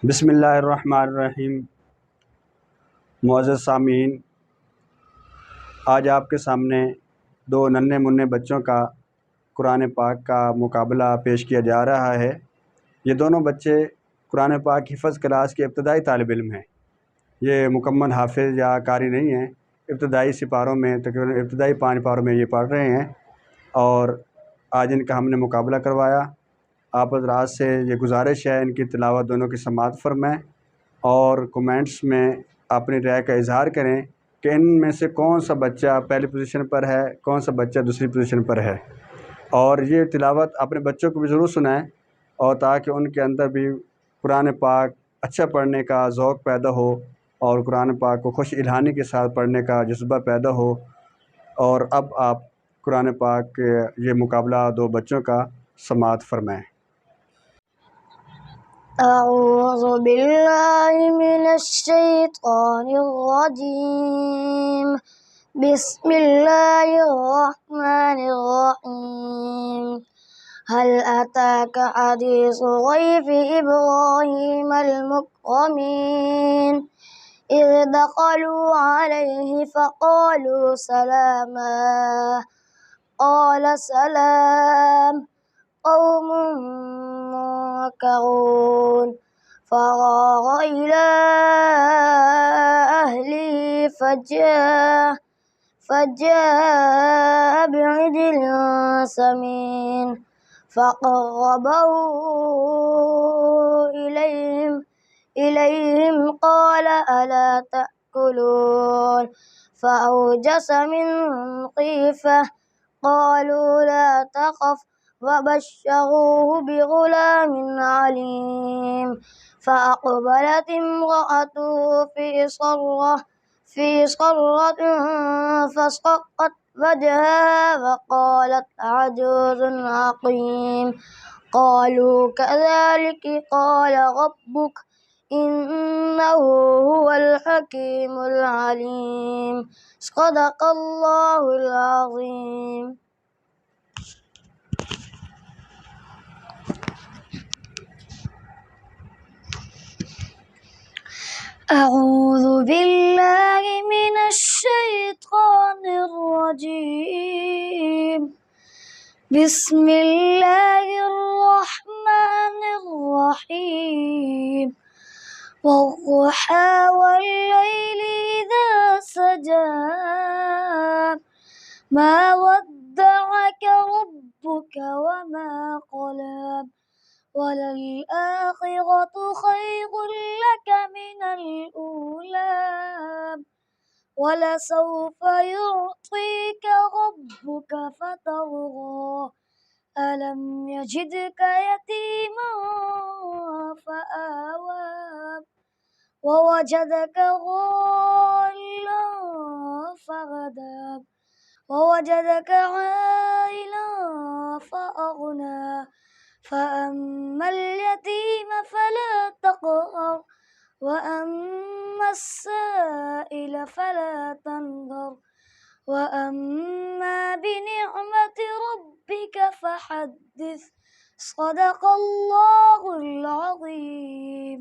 बिस्मिल्लाहिर्रहमानिर्रहीम। मुअज़्ज़ज़ सामीन, आज आपके सामने दो नन्हे मुन्ने बच्चों का कुरान पाक का मुकाबला पेश किया जा रहा है। ये दोनों बच्चे कुरान पाक हिफ़्ज़ क्लास के इब्तदाई तालिब इल्म हैं। ये मुकम्मल हाफ़िज़ या कारी नहीं हैं, इब्तदाई सिपारों में तकरीबन इब्तदाई 5 पारों में ये पढ़ रहे हैं और आज इनका हमने मुकाबला करवाया। आप हज़रात से ये गुज़ारिश है इनकी तिलावत दोनों की समाअत फ़रमाएँ और कमेंट्स में अपनी राय का इज़हार करें कि इनमें से कौन सा बच्चा पहली पोजीशन पर है, कौन सा बच्चा दूसरी पोजीशन पर है। और ये तिलावत अपने बच्चों को भी ज़रूर सुनाएं और ताकि उनके अंदर भी कुरान पाक अच्छा पढ़ने का ज़ौक़ पैदा हो और कुरान पाक को खुश इल्हानी के साथ पढ़ने का जज्बा पैदा हो। और अब आप कुरान पाक के ये मुकाबला दो बच्चों का समाअत फ़रमाएँ। أعوذ بالله من الشيطان الرجيم. بسم الله الرحمن الرحيم. هل أتاك حديث ضيف إبراهيم المكرمين إذ دخلوا عليه فقالوا سلاما قال سلام قوم منكرون فراغ إلى أهله فجاء بعجل سمين فقربه إليهم قال ألا تأكلون فأوجس منهم خيفة قالوا لا تخف وبشروه بغلام عليم فأقبلت امرأته في صرة فصقت وجهها وقالت عجوز عقيم. قالوا كذلك قال ربك إنه هو الحكيم العليم. صدق الله العظيم. أعوذ بالله من الشيطان الرجيم. بسم الله الرحمن الرحيم. والضحى والليل إذا سجى ما ودعك ربك وما قلى وللآخرة خير لك من الأولى ولسوف يعطيك ربك فترضى ألم يجدك يتيما فآوى ووجدك ضالا فهدى ووجدك عائلا فأغنى فأما اليتيم فلا تقهر وأما السائل فلا تنهر وأما بنعمة ربك فحدث. صدق الله العظيم.